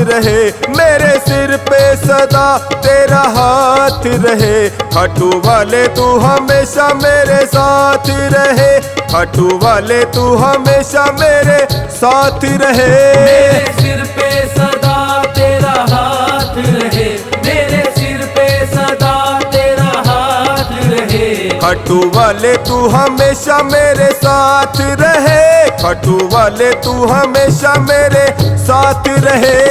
रहे, मेरे सिर पे सदा तेरा हाथ रहे। खाटू वाले तू हमेशा मेरे साथ रहे, खाटू वाले तू हमेशा मेरे साथ रहे। मेरे सिर पे सदा तेरा हाथ रहे, मेरे सिर पे सदा तेरा हाथ रहे। खाटू वाले तू हमेशा मेरे साथ रहे, खाटू वाले तू हमेशा मेरे साथ रहे।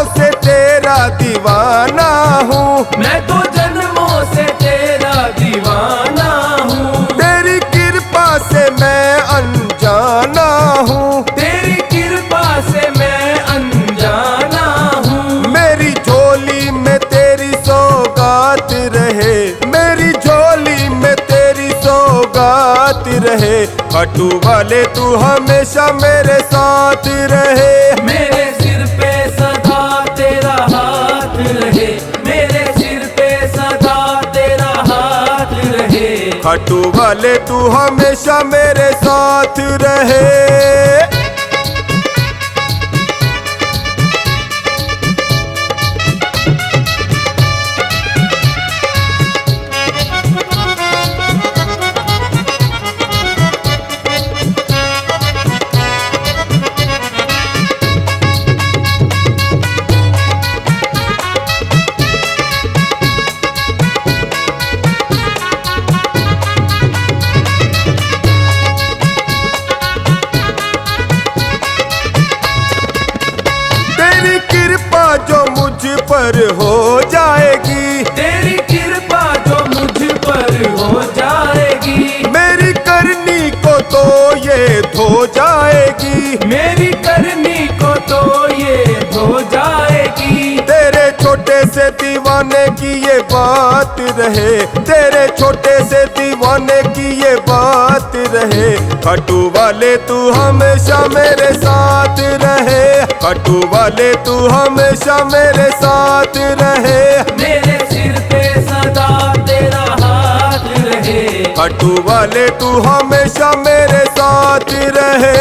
से तेरा दीवाना हूँ, मैं तो जन्मों से तेरा दीवाना हूँ। तेरी कृपा से मैं अनजाना हूँ, तेरी कृपा से मैं अनजाना हूँ। मेरी झोली में तेरी सौगात रहे, मेरी झोली में तेरी सौगात रहे। खाटू वाले तू हमेशा मेरे साथ रहे, मेरे सिर पे सदा तेरा हाथ रहे, मेरे सिर पे सदा तेरा हाथ रहे। खाटू वाले तू हमेशा मेरे साथ रहे। तेरी कृपा जो मुझ पर हो जाएगी, तेरी कृपा जो मुझ पर हो जाएगी। मेरी करनी को तो ये धो जाएगी, मेरी करनी को तो ये धो जाएगी। तेरे छोटे से दीवाने की ये बात रहे, तेरे छोटे से दीवाने की ये बात रहे। खाटू वाले तू हमेशा मेरे साथ रहे, खाटू वाले तू हमेशा मेरे साथ रहे। मेरे सिर पे सदा तेरा हाथ रहे, खाटू वाले तू हमेशा मेरे साथ रहे।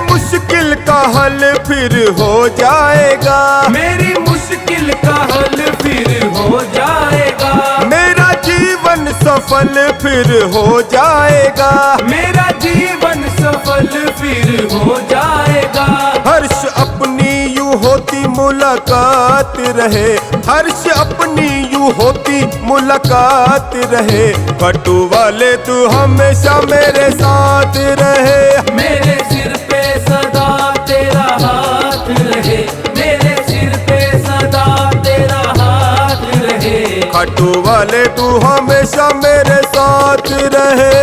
मुश्किल का हल फिर हो जाएगा, मेरी मुश्किल का हल फिर हो जाएगा। मेरा जीवन सफल फिर हो जाएगा, मेरा जीवन सफल फिर हो जाएगा। हर्ष अपनी यूं होती मुलाकात रहे, हर्ष अपनी यूं होती मुलाकात रहे। खाटू वाले तू हमेशा मेरे साथ रहे, मेरे सिर पे सदा तेरा हाथ रहे, मेरे सिर पे सदा तेरा हाथ रहे। खाटू वाले तू हमेशा मेरे साथ रहे।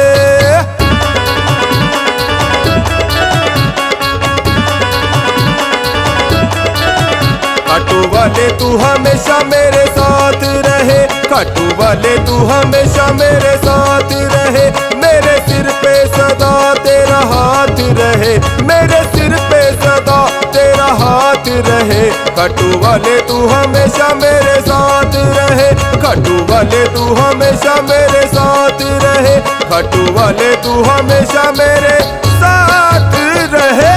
खाटू वाले तू हमेशा मेरे साथ रहे, खाटू वाले तू हमेशा मेरे साथ रहे। मेरे सिर पे सदा तेरा हाथ रहे, मेरे सिर पे सदा तेरा हाथ रहे। खाटू वाले तू हमेशा मेरे साथ रहे, खाटू वाले तू हमेशा मेरे साथ रहे, खाटू वाले तू हमेशा मेरे साथ रहे।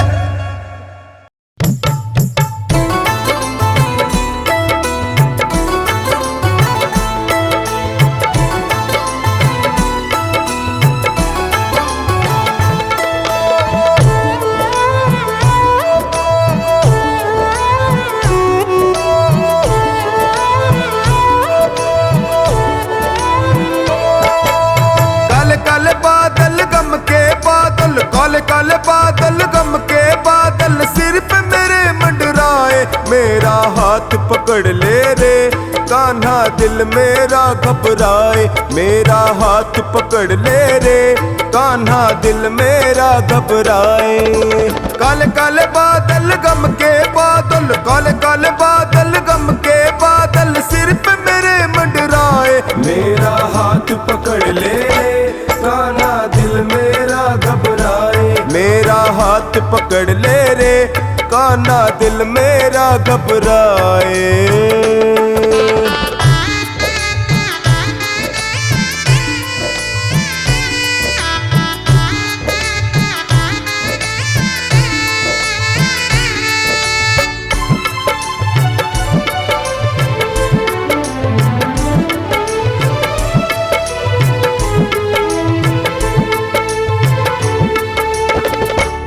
बादल गम के काले बादल गम के बादल सिर पे मेरे मंडराए, मेरा हाथ पकड़ ले रे कान्हा दिल मेरा घबराए, मेरा हाथ पकड़ ले रे कान्हा दिल मेरा घबराए। काले काले बादल गम के बादल, काले काले बादल गम के बादल सिर पे मेरे मंडराए, मेरा हाथ पकड़ ले कान्हा दिल मेरा घबराए, मेरा हाथ पकड़ ले रे कान्हा दिल मेरा घबराए।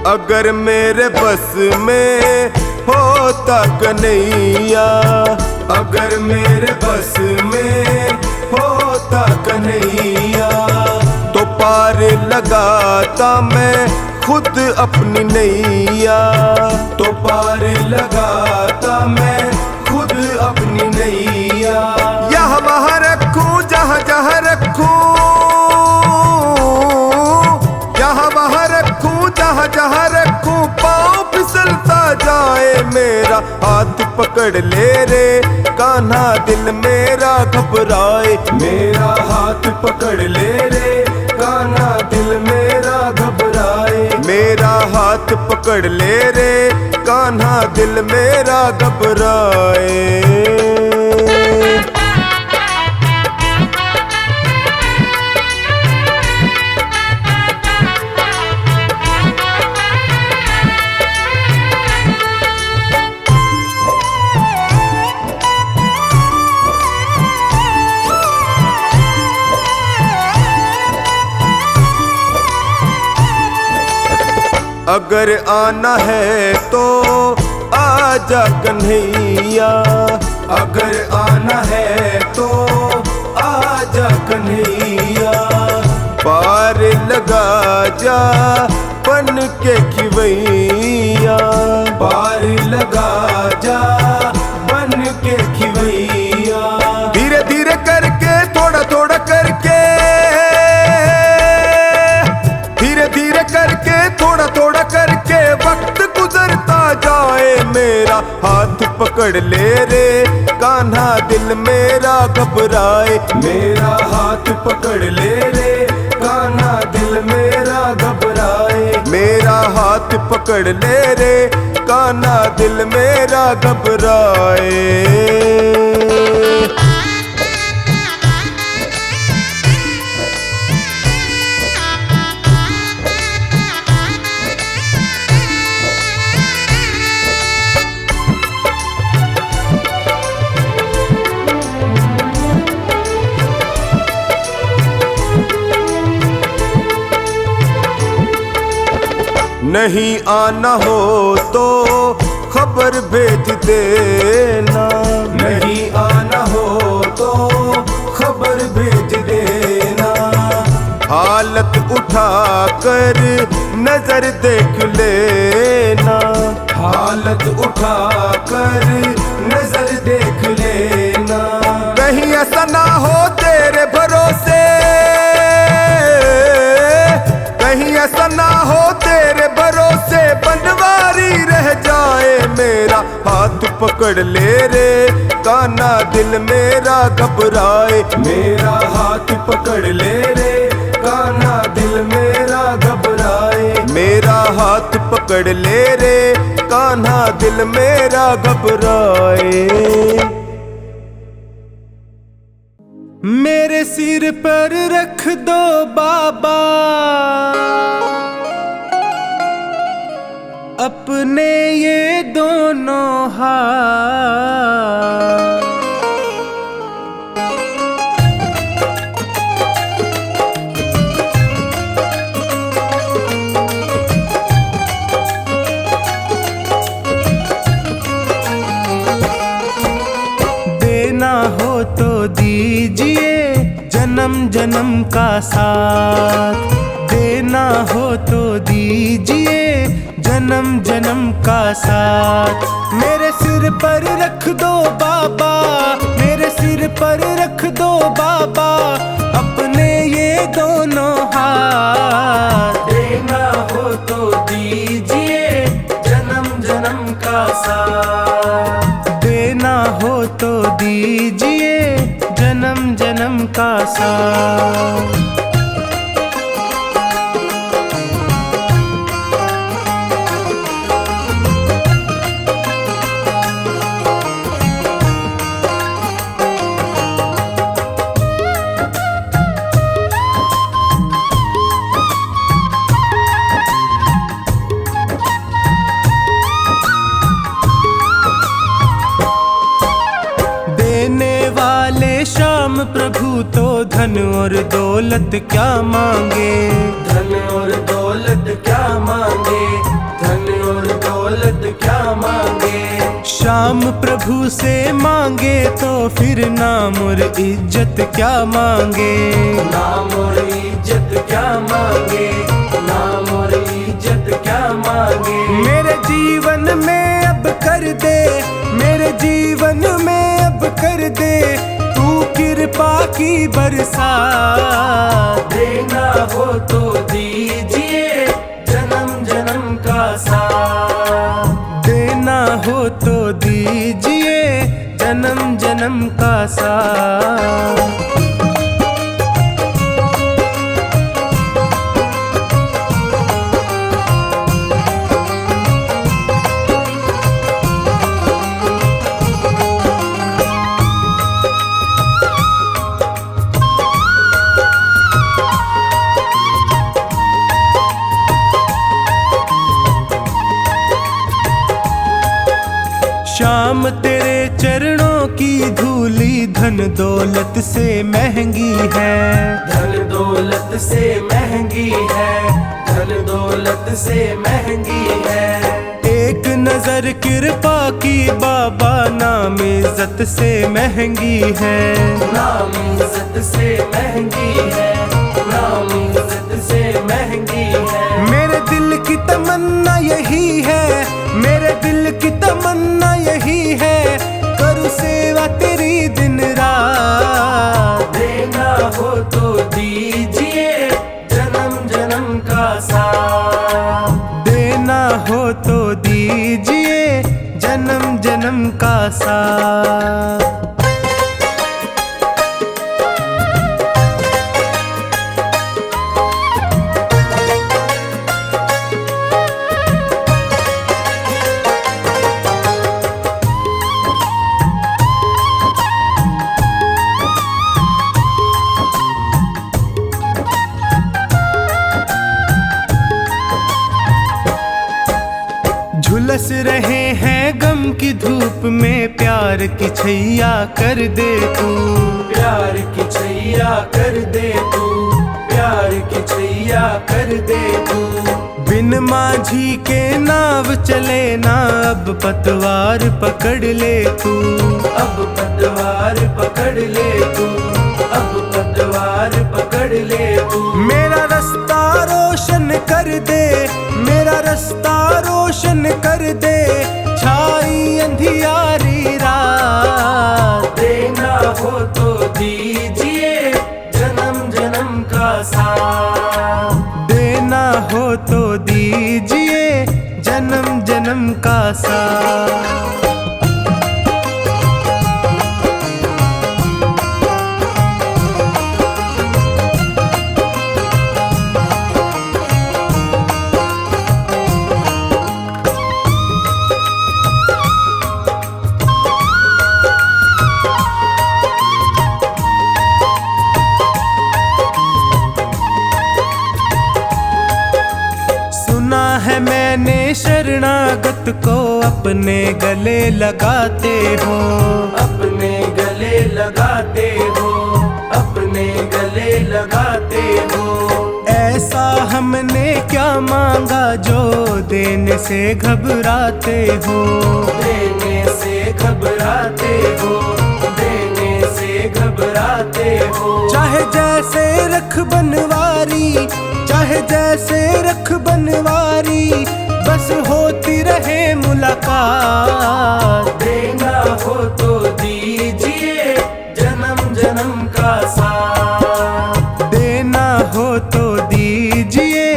अगर मेरे बस में होता कन्हैया, अगर मेरे बस में होता कन्हैया, तो पार लगाता मैं खुद अपनी नैया, तो पार लगाता मैं खुद अपनी नैया। यहाँ वहाँ रखूं जहाँ जहाँ रखूं, यहाँ वहाँ रखूं जहाँ जहाँ रखूं, पाँव फिसलता जाए, मेरा हाथ पकड़ ले रे कान्हा दिल मेरा घबराए, मेरा हाथ पकड़ ले रे कान्हा दिल मेरा घबराए, मेरा हाथ पकड़ ले रे कान्हा दिल मेरा घबराए। अगर आना है तो आजा कन्हैया, अगर आना है तो आजा कन्हैया, पार लगा जा बन के खिवैया, पार लगा जा बन के खिवैया। धीरे धीरे करके थोड़ा थोड़ा करके, धीरे धीरे करके थोड़ा थोड़ा करके वक्त गुजरता जाए, मेरा हाथ पकड़ ले रे कान्हा दिल मेरा घबराए, मेरा हाथ पकड़ ले रे कान्हा दिल मेरा घबराए, मेरा हाथ पकड़ ले रे कान्हा दिल मेरा घबराए। नहीं आना हो तो खबर भेज देना, नहीं आना हो तो खबर भेज देना, हालत उठा कर नजर देख लेना, हालत उठा कर नजर देख लेना। कहीं ऐसा ना हो तेरे भरोसे, कहीं ऐसा ना हो तेरे भरोसे बनवारी रह जाए, मेरा हाथ पकड़ ले रे कान्हा दिल मेरा घबराए, मेरा हाथ पकड़ ले रे कान्हा दिल मेरा घबराए, मेरा हाथ पकड़ ले रे कान्हा दिल मेरा घबराए। मेरे सिर पर रख दो बाबा अपने ये दोनों हाथ, देना हो तो दीजिए जन्म जन्म का साथ, देना हो तो दीजिए जन्म जन्म का साथ। मेरे सिर पर रख दो बाबा, मेरे सिर पर रख दो बाबा अपने ये दोनों हाथ। देना हो तो दीजिए जन्म जन्म का साथ। देना हो तो दीजिए जन्म जन्म का साथ। श्याम प्रभु तो धन और दौलत क्या मांगे, धन और दौलत क्या मांगे, धन और दौलत क्या मांगे। श्याम प्रभु से मांगे तो फिर नाम और इज्जत क्या मांगे, नाम और इज्जत क्या मांगे, नाम और इज्जत क्या मांगे। मेरे जीवन में अब कर दे, मेरे जीवन में अब कर दे कृपा की बरसात। देना हो तो दीजिए जन्म जन्म का साथ। देना हो तो दीजिए जन्म जन्म का साथ। श्याम तेरे चरणों की धूली धन दौलत से महंगी है, धन दौलत से महंगी है, धन दौलत से महंगी है। एक नजर कृपा की बाबा नाम इज्जत से महंगी है, नाम इज्जत से महंगी है, नाम इज्जत से महंगी है। मेरे दिल की तमन्ना यही है, मेरे दिल की तमन्ना यही है करूँ सेवा तेरी दिन रात। देना हो तो दीजिए जन्म जन्म का साथ। देना हो तो दीजिए जन्म जन्म का साथ। झुलस रहे हैं गम की धूप में प्यार की छैया कर दे तू, प्यार की छैया कर दे तू, प्यार की छैया कर दे तू। बिन माझी के नाव चले ना अब पतवार पकड़ ले तू, अब पतवार पकड़ ले तू, अब पतवार पकड़ ले तू। मेरा रास्ता रोशन कर दे, मेरा रास्ता रोशन कर दे छाई अंधियारी रात। देना हो तो दीजिए जन्म जन्म का साथ। देना हो तो दीजिए जन्म जन्म का साथ। है मैंने शरणागत को अपने गले लगाते हो, अपने गले लगाते हो, अपने गले लगाते हो। ऐसा हमने क्या मांगा जो देने से घबराते हो, देने से घबराते हो, देने से घबराते हो। चाहे जैसे रख बनवारी, चाहे जैसे रख बनवारी बस होती रहे मुलाकात। देना हो तो दीजिए जन्म जन्म का साथ। देना हो तो दीजिए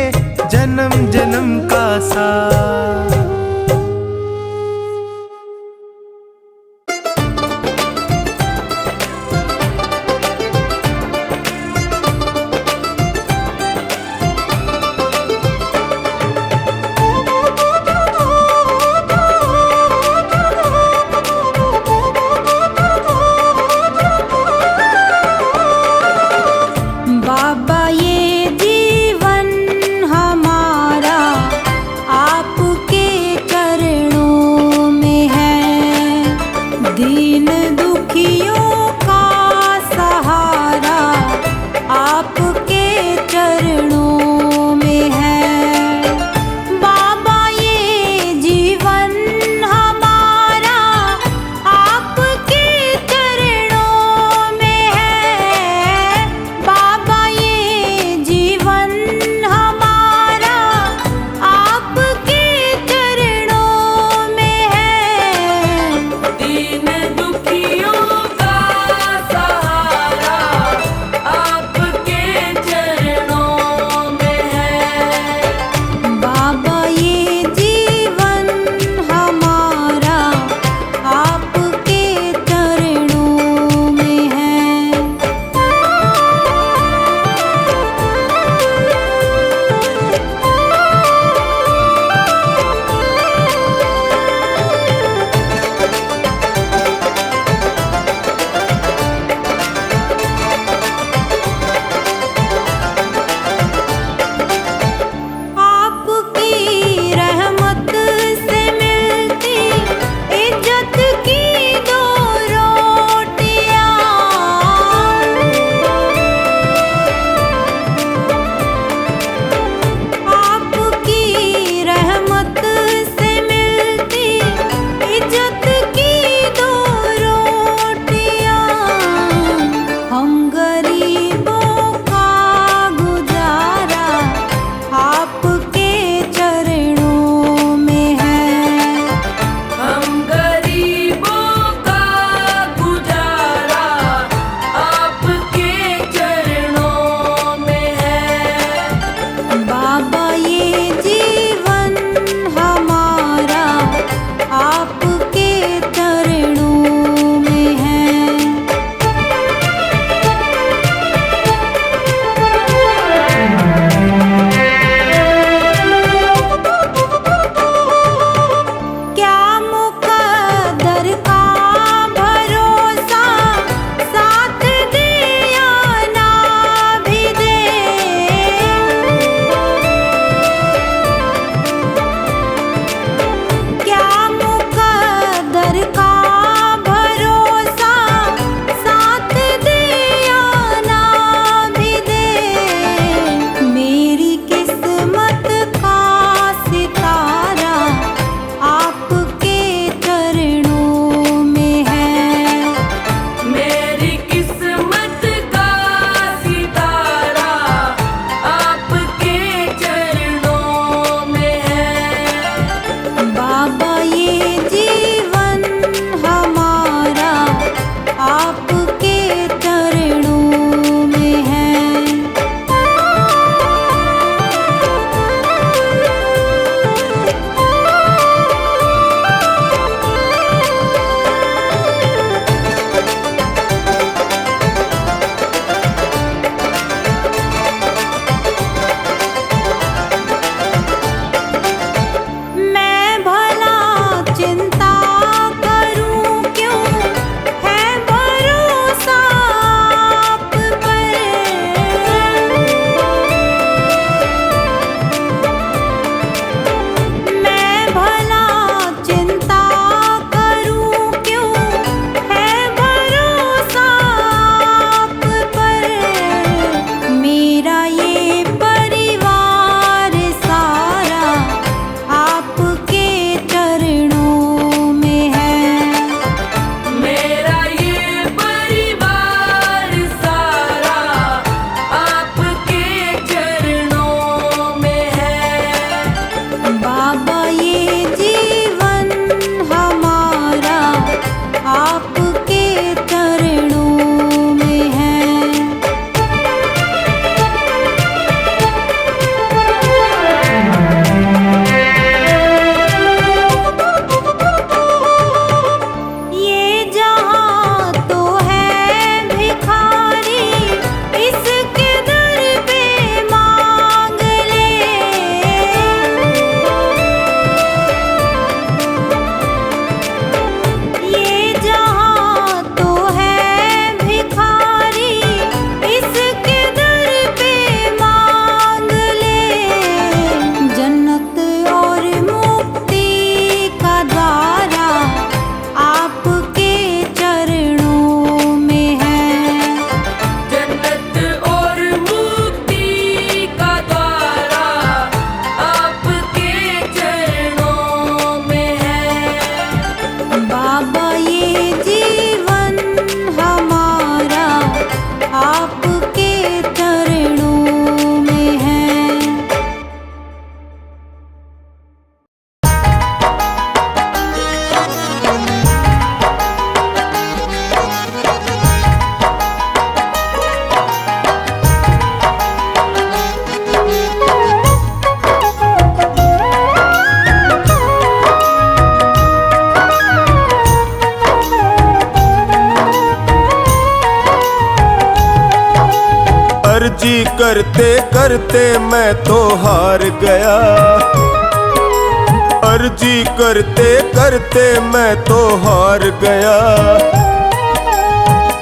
जन्म जन्म का साथ। बाबा ये जीवन हमारा आपके चरणों में है। दीन दुखियों का सहारा आपके चरणों में है। बाबा ये जीवन हमारा आपके चरणों में है। बाबा ये जीवन हमारा आपके चरणों में है। दीन दुखियों का सहारा आपके चरणों में है। बाबा ये जीवन हमारा आपके चरणों में है। आपकी रहमत से मिलती इज्जत की दो रोटियां। आपकी रहमत से मिलती इज्जत की दो रोटियां। हम गरीबों का गुजारा आपके चरणों में है। हम गरीबों का गुजारा आपके चरणों में है। बाबा ये जीवन हमारा आपके चरणों में है। क्या मुकद्दर का भरोसा साथ दिया ना भी दे। क्या मुकद्दर का भरोसा साथ दिया ना भी दे। मेरी किस्मत का सितारा आपके चरणों में है। मेरी किस्मत का सितारा आपके चरणों में है। बाबा ये जीवन हमारा आपके चरणों में है। मैं भला चिंता करूं क्यों है भरोसा आप पर। मैं भला चिंता करूं क्यों है भरोसा आप पर। मेरा ये परिवार सारा आपके चरणों में है। मेरा ये परिवार सारा आपके चरणों में है। बाबा ये अर्जी करते करते मैं तो हार गया, अर्जी करते करते मैं तो हार गया,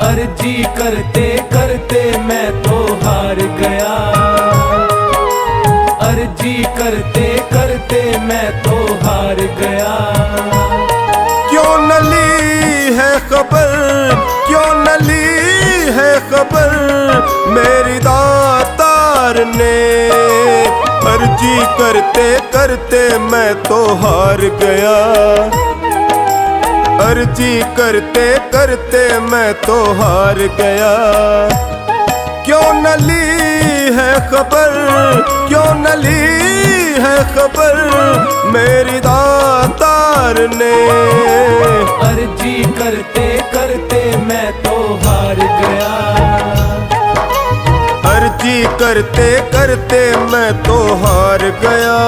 अर्जी करते करते मैं तो हार गया, अर्जी करते करते मैं तो हार गया। क्यों न ली है खबर, क्यों न ली है खबर मेरी दातार ने, अर्जी करते करते मैं तो हार गया, अर्जी करते करते मैं तो हार गया। क्यों न ली है खबर, क्यों न ली है खबर मेरी दातार ने, अर्जी करते करते मैं तो हार गया, अर्जी करते करते मैं तो हार गया।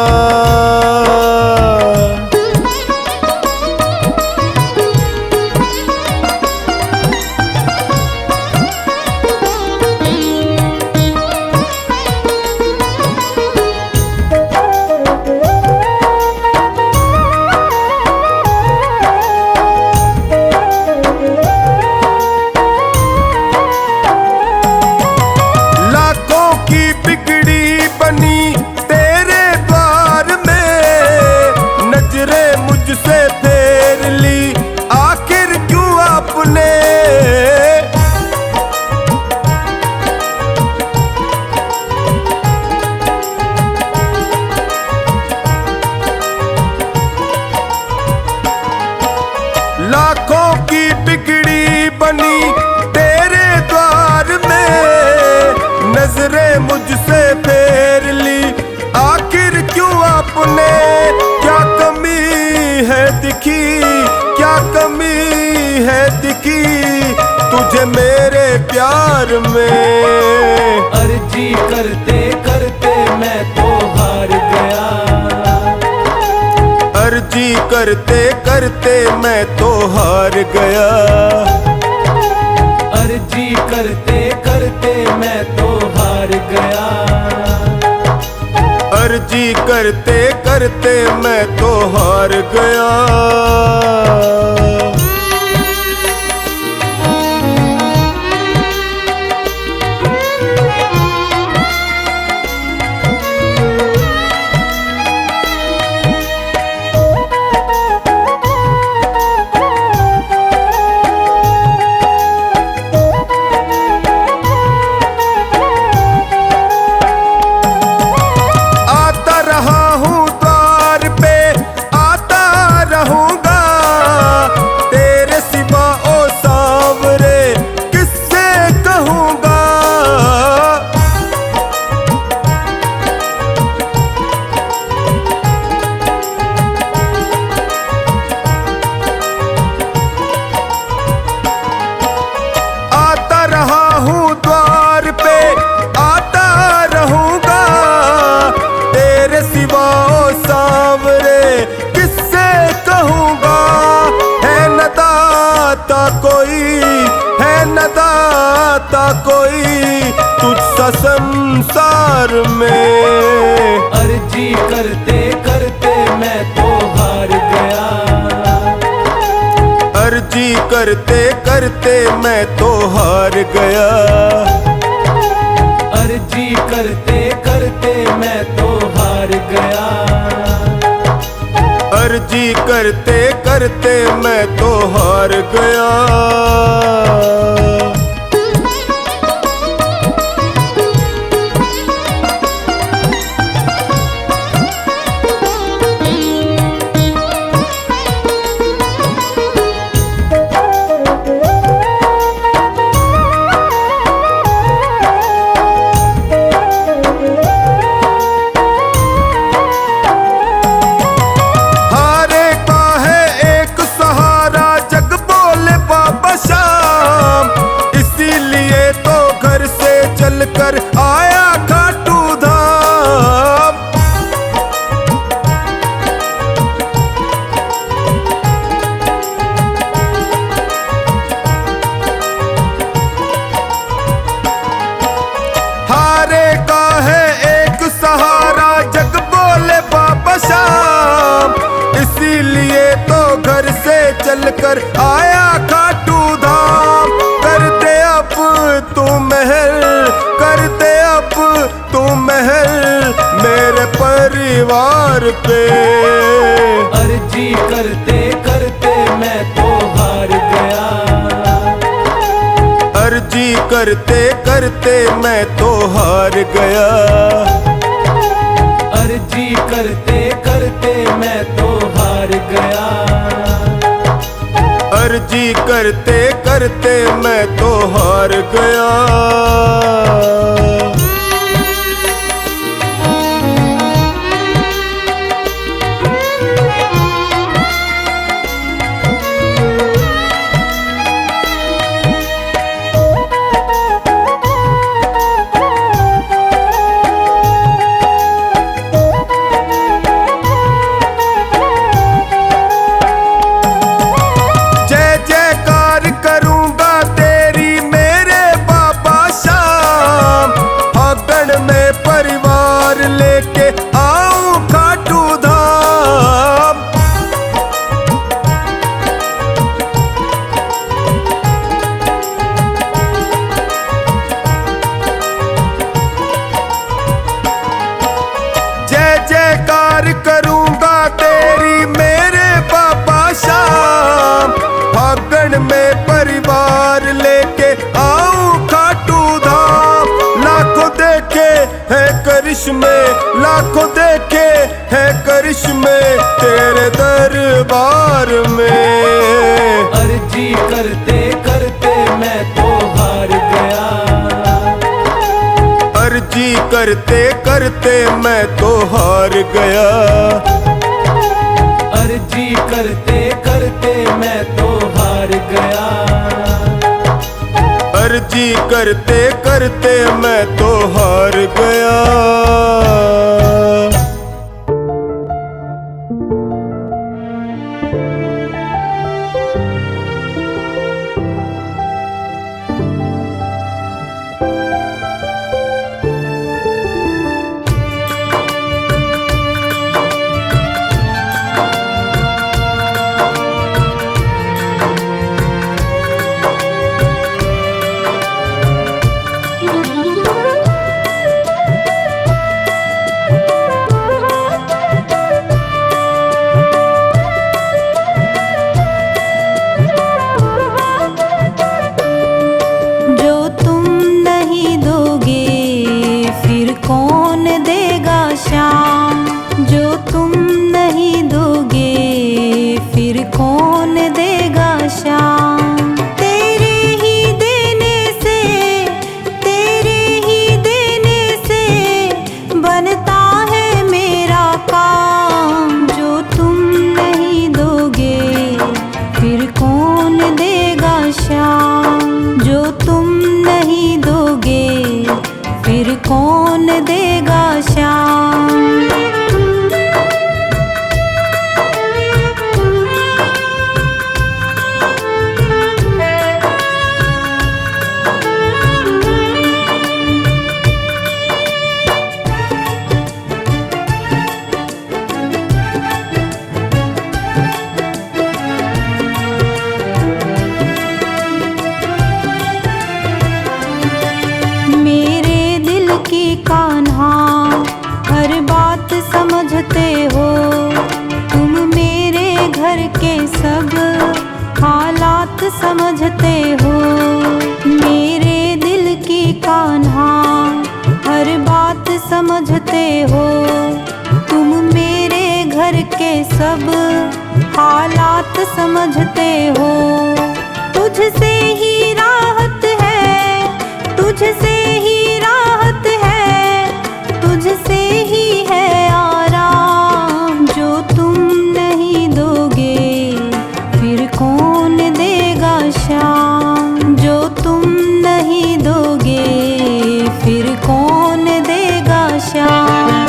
मुझसे फेर ली आखिर क्यों आपने, लाखों की बिगड़ी बनी तेरे द्वार में, नजरें मुझसे फेर ली आखिर क्यों आपने। क्या कमी है दिखी, क्या कमी है दिखी तुझे मेरे प्यार में, अर्जी करते करते मैं तो हार गया, अर्जी करते करते मैं तो हार गया, अर्जी करते करते मैं तो हार गया, अर्जी करते करते मैं तो हार गया। दाता कोई तुझसा संसार में, अर्जी करते करते मैं तो हार गया, अर्जी करते करते मैं तो हार गया, अर्जी करते करते मैं तो हार गया, अर्जी करते करते मैं तो हार गया। हारे का है एक सहारा जग बोले बाबा शाम, से चलकर आया खाटू धाम। कर दे अब तू महल, कर दे अब तू महल मेरे परिवार पे। अर्जी करते करते मैं तो हार गया, अर्जी करते करते मैं तो हार गया, अर्जी करते करते मैं तो हार गया, अर्जी करते करते मैं तो हार गया। लेके आऊं खाटू धाम। जय जयकार करूंगा तेरी मेरे बाबा शाम। फागण में परिवार लेके आऊं खाटू धाम। लाखों देखे है करिश्मे, लाखों देखे है करिश्मे तेरे दरबार में। अर्जी करते करते मैं तो हार गया, अर्जी करते करते मैं तो हार गया, अर्जी करते करते मैं तो हार गया, अर्जी करते करते मैं तो हार गया। जो तुम नहीं दोगे फिर कौन देगा शाम। तेरे ही देने से, तेरे ही देने से बनता है मेरा काम। जो तुम नहीं दोगे फिर कौन देगा शाम। जो तुम नहीं दोगे फिर कौन देगा शाम। कान्हा हर बात समझते हो, तुम मेरे घर के सब हालात समझते हो। मेरे दिल की कान्हा हर बात समझते हो, तुम मेरे घर के सब हालात समझते हो। तुझसे ही राहत है, तुझसे ही राहत है, तुझसे ही है आराम। जो तुम नहीं दोगे फिर कौन देगा शाम। जो तुम नहीं दोगे फिर कौन देगा शाम।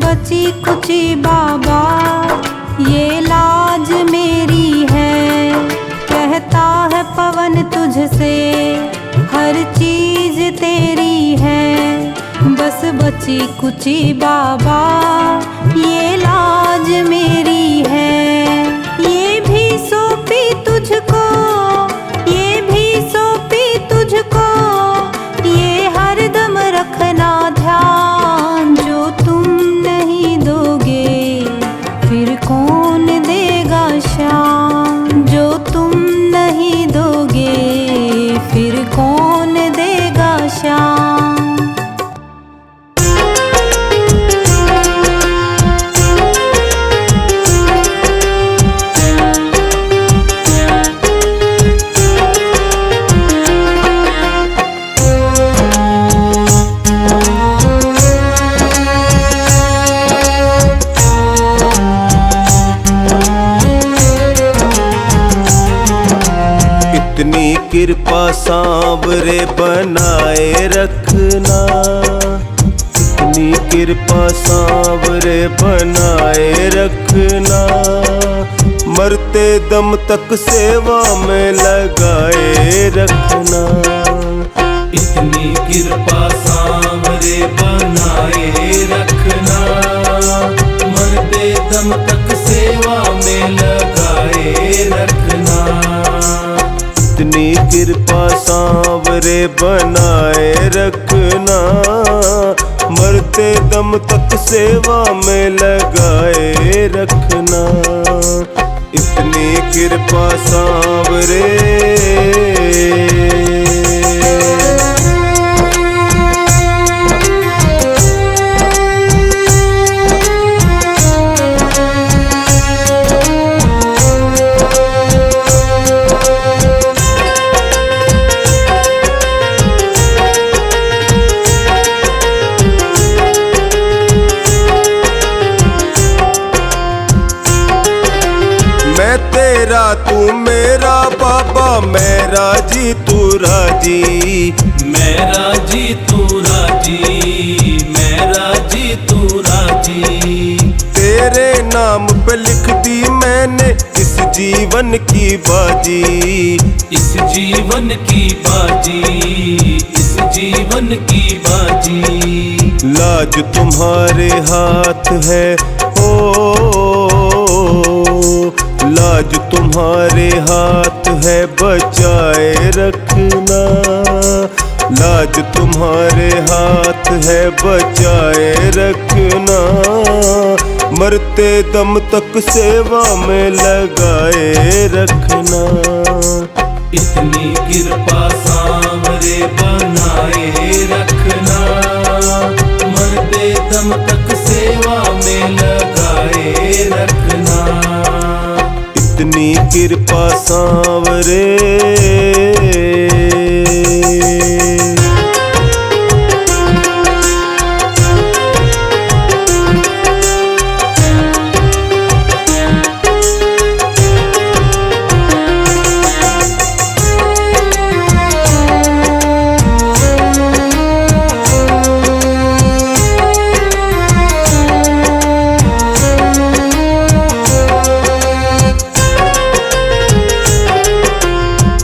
बची कुची बाबा ये लाज मेरी है। कहता है पवन तुझसे हर चीज तेरी है। बस बची कुची बाबा ये लाज मेरी है। ये भी सौंपी तुझको, ये भी सौंपी तुझको, ये हरदम रखना ध्यान। जो तुम नहीं दोगे फिर कौन देगा शाम। जो तुम नहीं दोगे फिर कौन देगा शाम। इतनी कृपा सांवरे बनाए रखना। इतनी कृपा सांवरे बनाए रखना। मरते दम तक सेवा में लगाए रखना। इतनी कृपा सांवरे बनाए रखना। मरते दम तक सेवा में लगाए रखना। इतनी कृपा सांवरे बनाए रखना। मरते दम तक सेवा में लगाए रखना। इतनी कृपा सांवरे। मैं तेरा तू मेरा बाबा, मेरा जी तू राजी। मेरा जी तू राजी, मेरा जी तू राजी। तेरे नाम पे लिख दी मैंने इस जीवन की बाजी। इस जीवन की बाजी, इस जीवन की बाजी। लाज तुम्हारे हाथ है ओ, लाज तुम्हारे हाथ है बचाए रखना। लाज तुम्हारे हाथ है बचाए रखना। मरते दम तक सेवा में लगाए रखना। इतनी कृपा सांवरे बनाए रखना। मरते दम तक सेवा में लगाए रखना। इतनी कृपा सांवरे।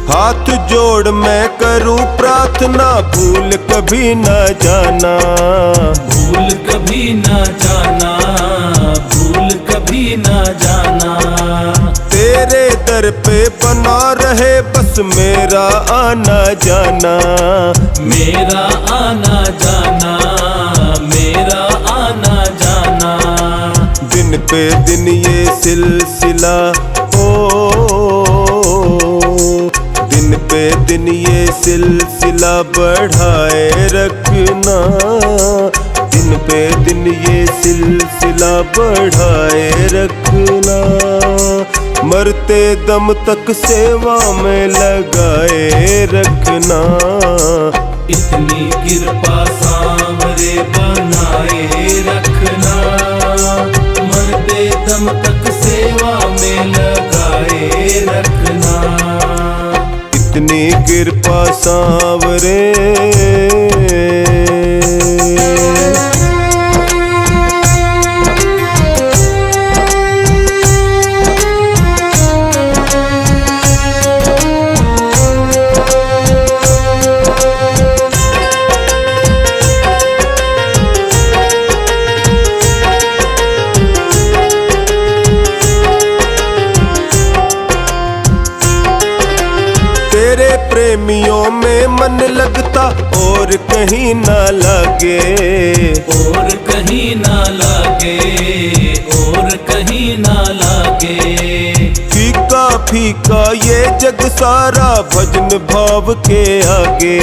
हाथ जोड़ मैं करूं प्रार्थना, भूल कभी न जाना। भूल कभी न जाना, भूल कभी न जाना। तेरे दर पे बना रहे बस मेरा आना जाना। मेरा आना जाना, मेरा आना जाना। दिन पे दिन ये सिलसिला दिन पे दिन ये सिलसिला बढ़ाए रखना। दिन पे दिन ये सिलसिला बढ़ाए रखना। मरते दम तक सेवा में लगाए रखना। इतनी कृपा सांवरे बनाए रखना। मरते दम तक सेवा में लगाए रखना। इतनी कृपा सांवरे। में मन लगता और कहीं ना लगे, और कहीं ना लागे, और कहीं ना लागे। फीका फीका ये जग सारा भजन भाव के आगे,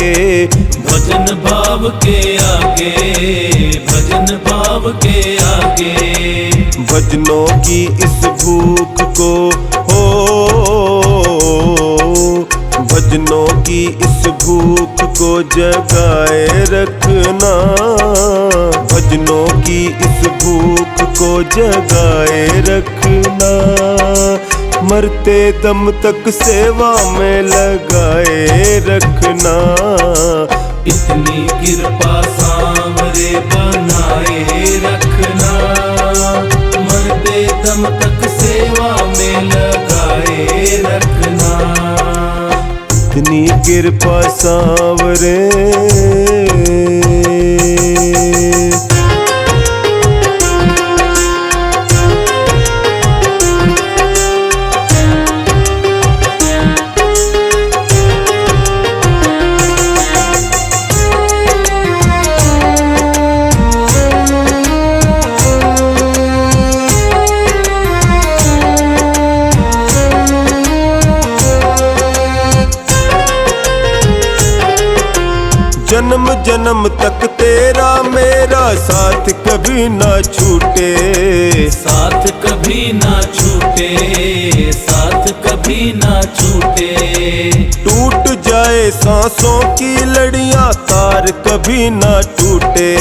भजन भाव के आगे, भजन भाव के आगे। भजनों की इस भूख को हो, भजनों की इस भूख को जगाए रखना, भजनों की इस भूख को जगाए रखना। मरते दम तक सेवा में लगाए रखना। इतनी कृपा सांवरे बनाए रखना, मरते दम तक सेवा में लगाए रखना। इतनी कृपा सांवरे। जन्म जन्म तक तेरा मेरा साथ कभी ना छूटे, साथ कभी ना छूटे, साथ कभी ना छूटे। टूट जाए सांसों की लड़ियां तार कभी ना टूटे,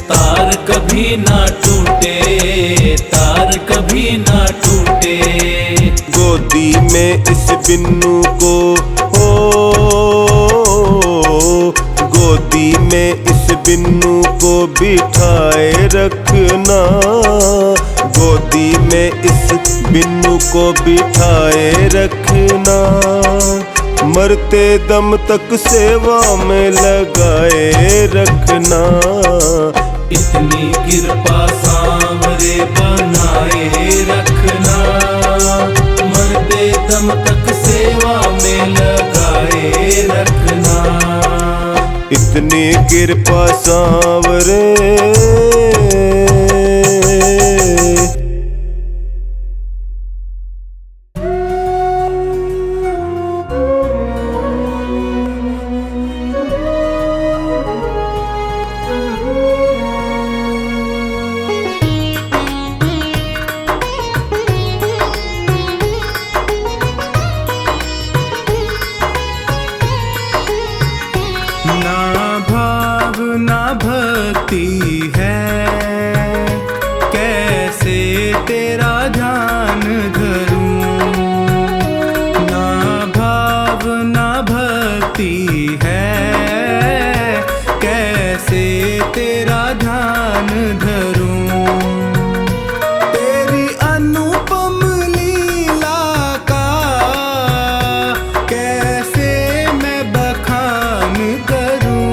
तार कभी ना टूटे, तार कभी ना टूटे। गोदी में इस बिन्नू को हो, गोदी में इस बिन्नू को बिठाए रखना, गोदी में इस बिन्नू को बिठाए रखना। मरते दम तक सेवा में लगाए रखना। इतनी कृपा सांवरे बनाए रखना, मरते दम तक सेवा में लगाए रखना। इतनी कृपा सांवरे। ना भाव ना भक्ति है, कैसे तेरा ध्यान धरूं। ना भाव ना भक्ति है, कैसे तेरा ध्यान धरूं। तेरी अनुपम लीला का कैसे मैं बखान करूं।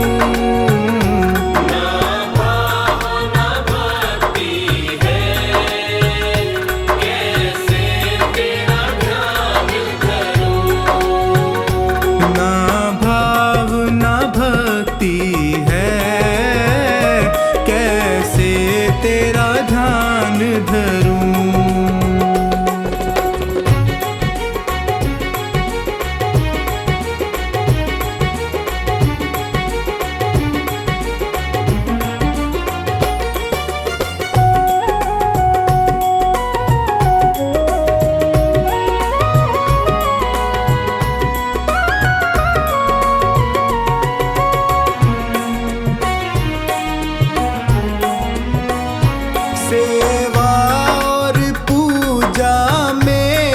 ना भाव ना भक्ति है, कैसे तेरा ध्यान धरूं। सेवा और पूजा में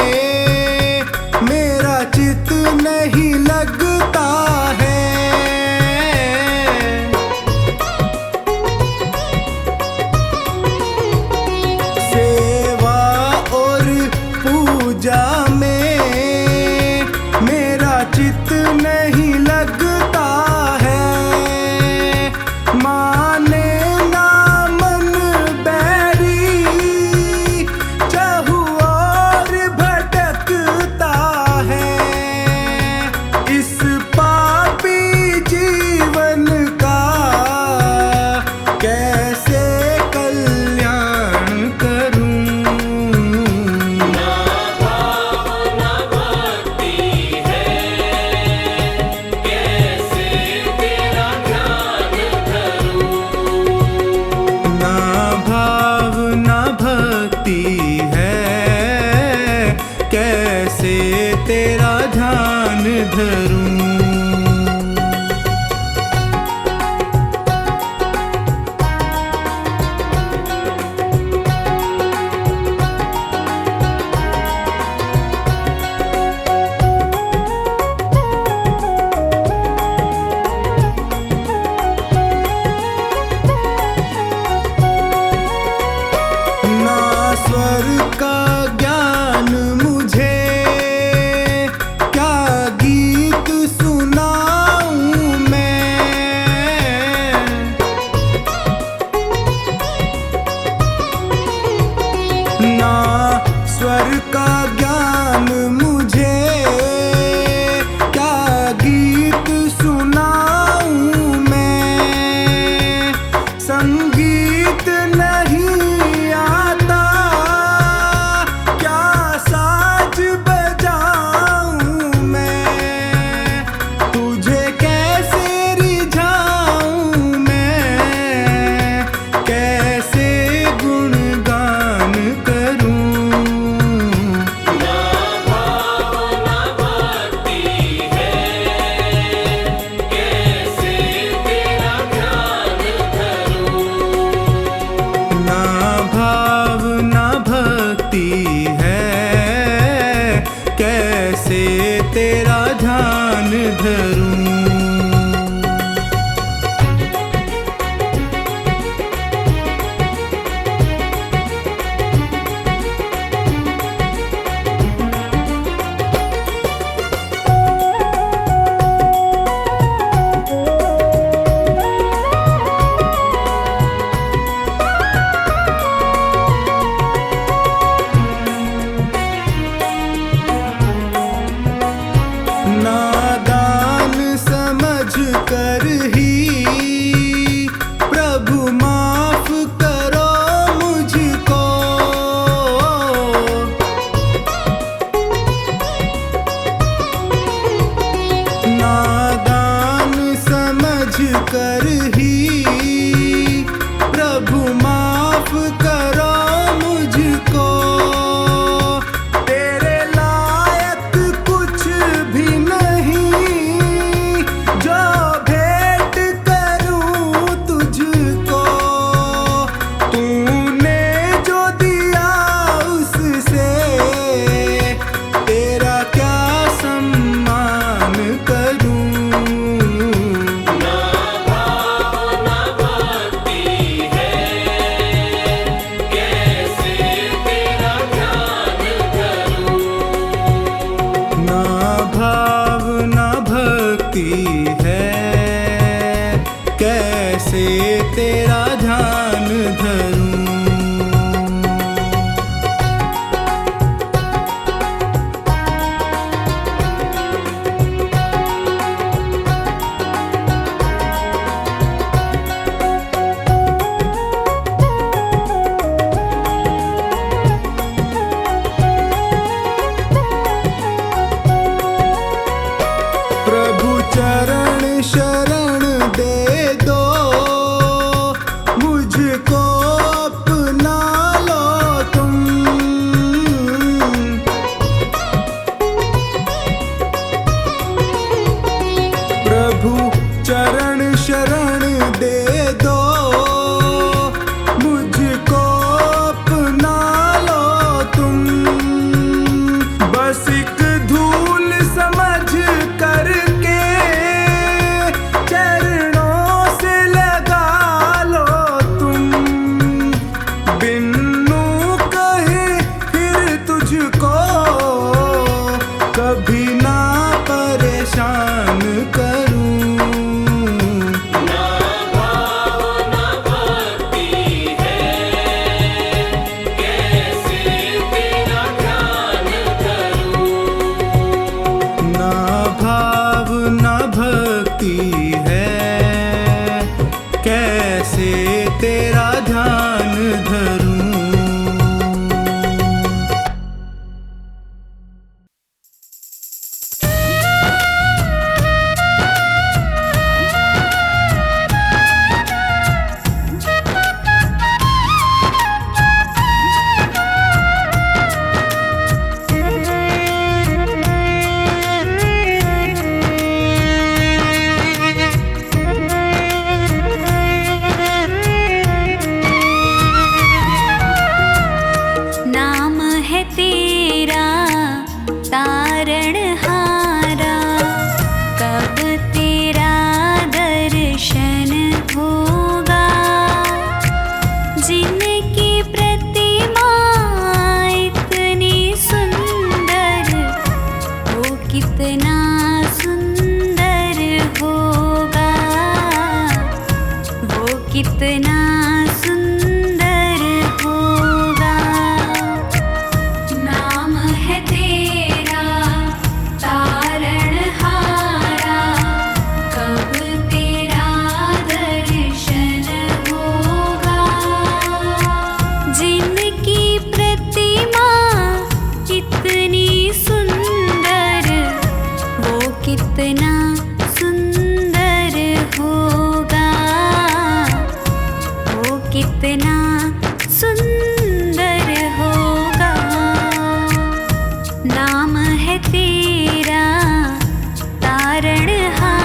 मेरा चित नहीं लगता है। सेवा और पूजा में मेरा चित नहीं लगता है। माने ना मन बैरी चहु और भटकता है। इस पापी तेरा ध्यान धरूं। स्वर का ज्ञान मुझे, क्या गीत सुनाऊं मैं। ना स्वर का ज्ञान मुझे, क्या गीत सुनाऊं मैं। संगीत नहीं कैसे तेरा ध्यान धरूं। नादान कितनी सुंदर, वो कितना सुंदर होगा, वो कितना सुंदर होगा। नाम है तेरा तारणहारा।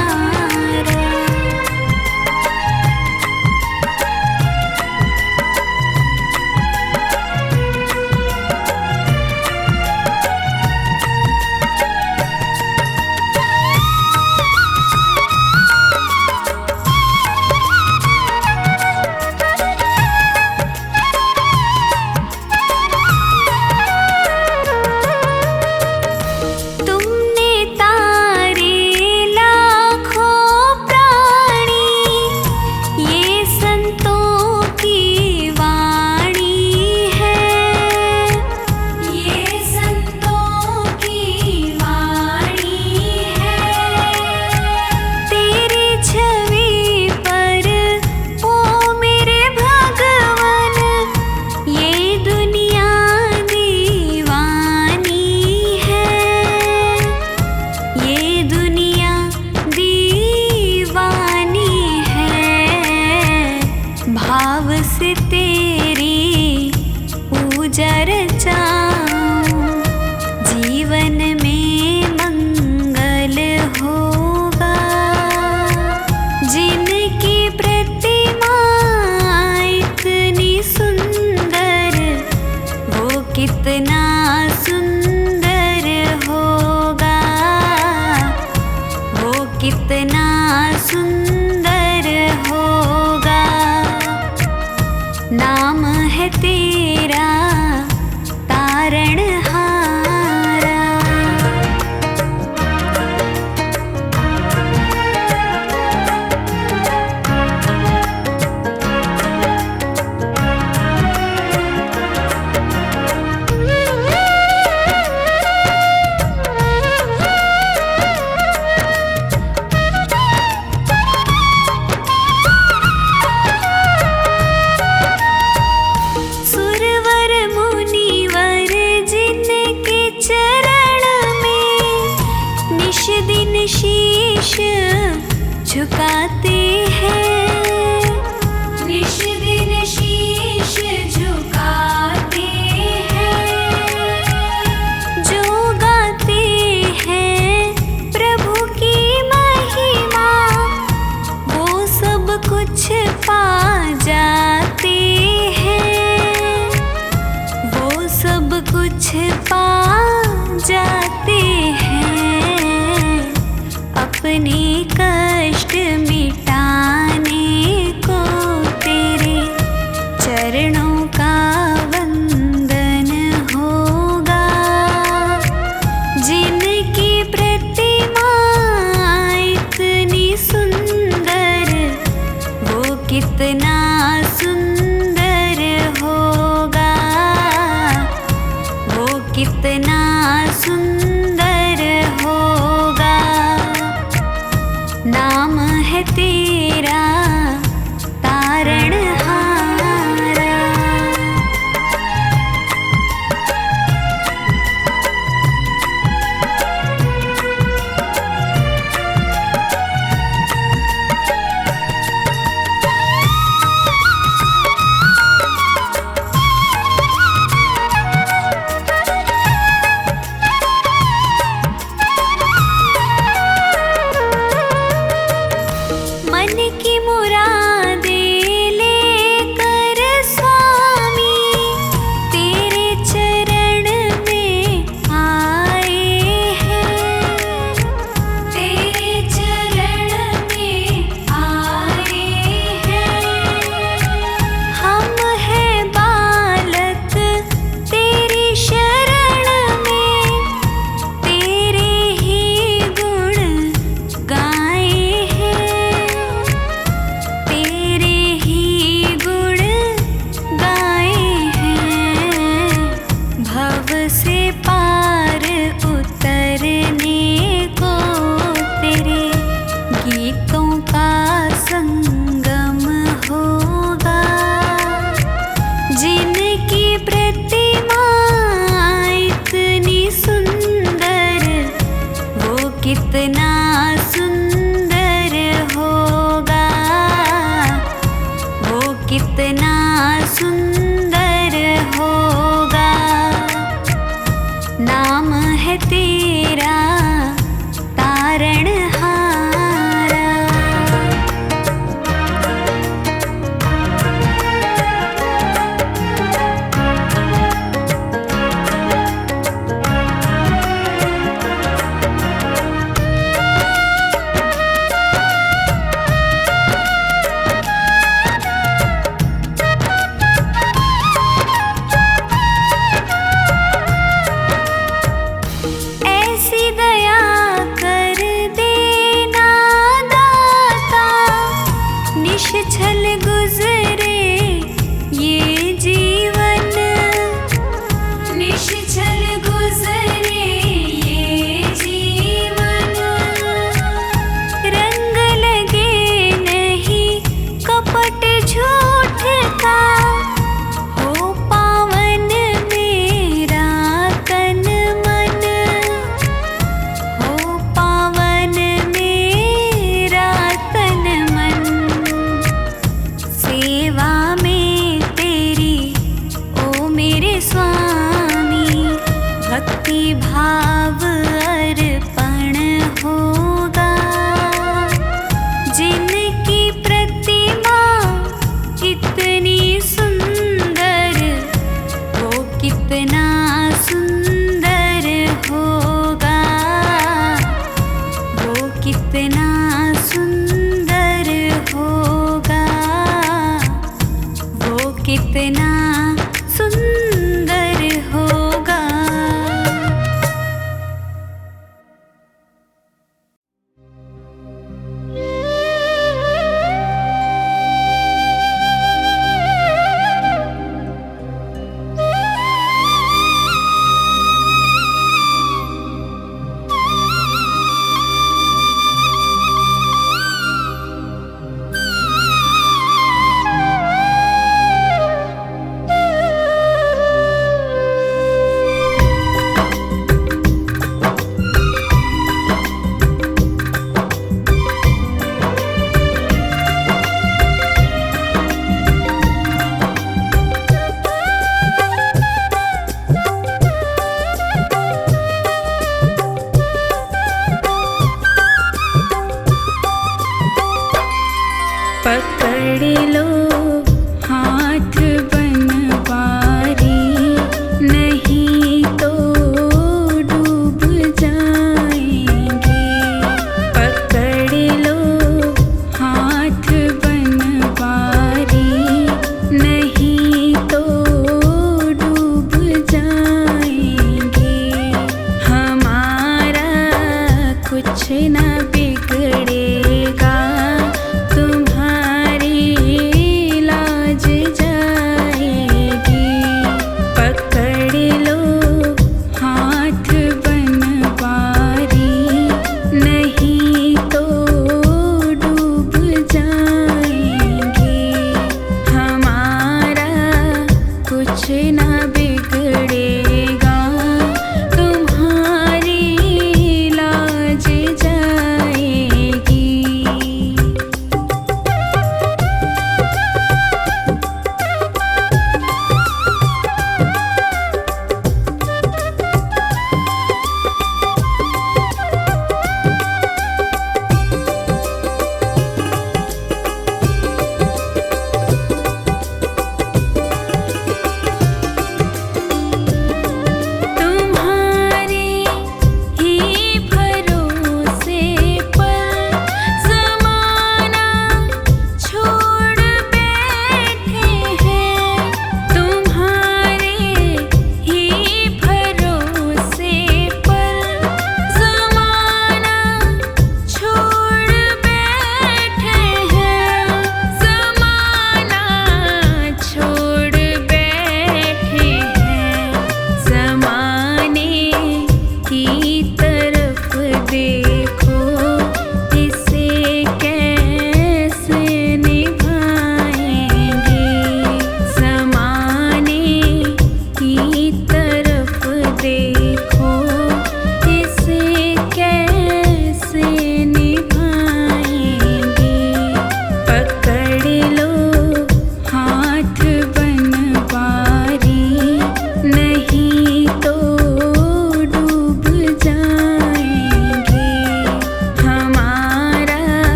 भाव से तेरी पूजा रचाऊं, जीवन में मंगल होगा। जिनकी प्रतिमा इतनी सुंदर, वो कितना सुंदर होगा, वो कितना सुंदर होगा। नाम है तेरा तारणहारा। दिन शीश झुकाते हैं, निश दिन शीश झुकाते हैं। जो गाते हैं प्रभु की महिमा, वो सब कुछ पा जाते हैं, वो सब कुछ पा जाते हैं। अपने कष्ट मिटाने को तेरे चरणों का वंदन होगा। जिनकी प्रतिमा इतनी सुंदर, वो कितना सुंदर होगा, वो कितना सुंदर होगा। नाम है तेरा तारणहारा। मन की है तेरा तारणहारा। ऐसी दया कर देना दाता, निश्छल गुजरे ये जीवन, निश्छल गुजरे ये जीवन। रंग लगे नहीं कपट झूठ का, हो पावन मेरा तन मन, हो पावन मेरा तन मन। सेवा में तेरी ओ मेरे स्वामी, भक्ति भाव अर्पण होगा। जिनकी प्रतिमा इतनी सुंदर, वो कितना सुंदर होगा, वो कितना सुंदर होगा, वो कितना सुंदर होगा।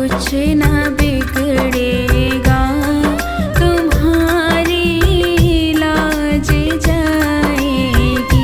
कुछ ना बिगड़ेगा, तुम्हारी लाज जाएगी।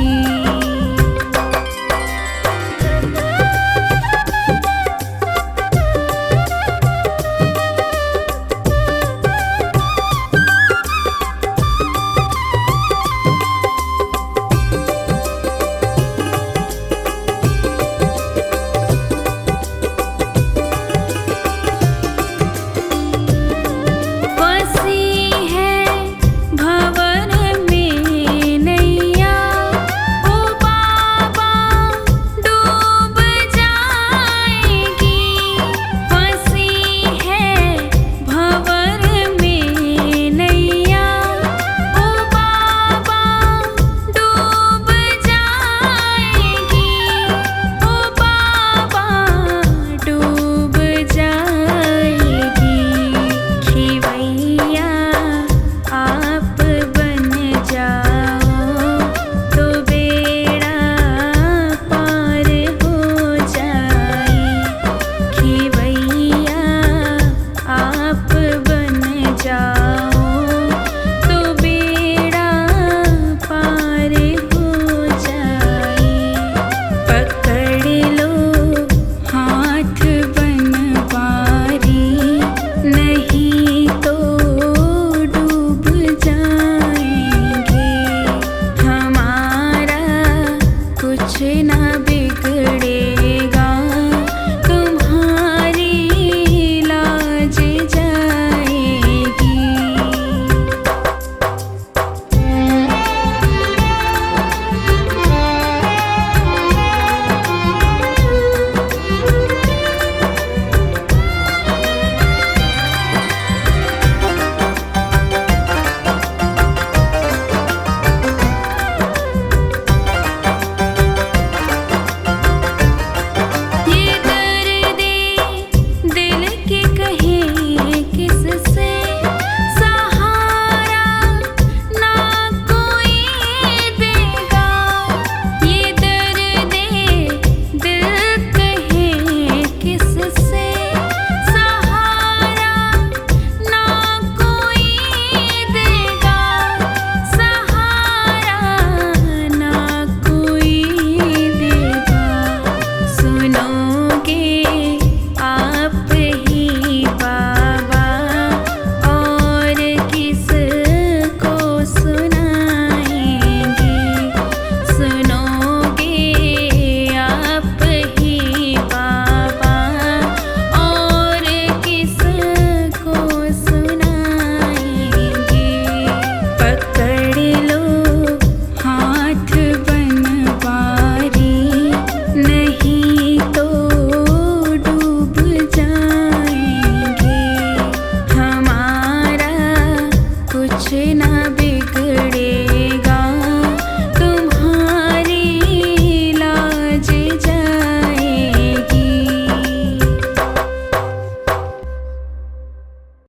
कुछ ना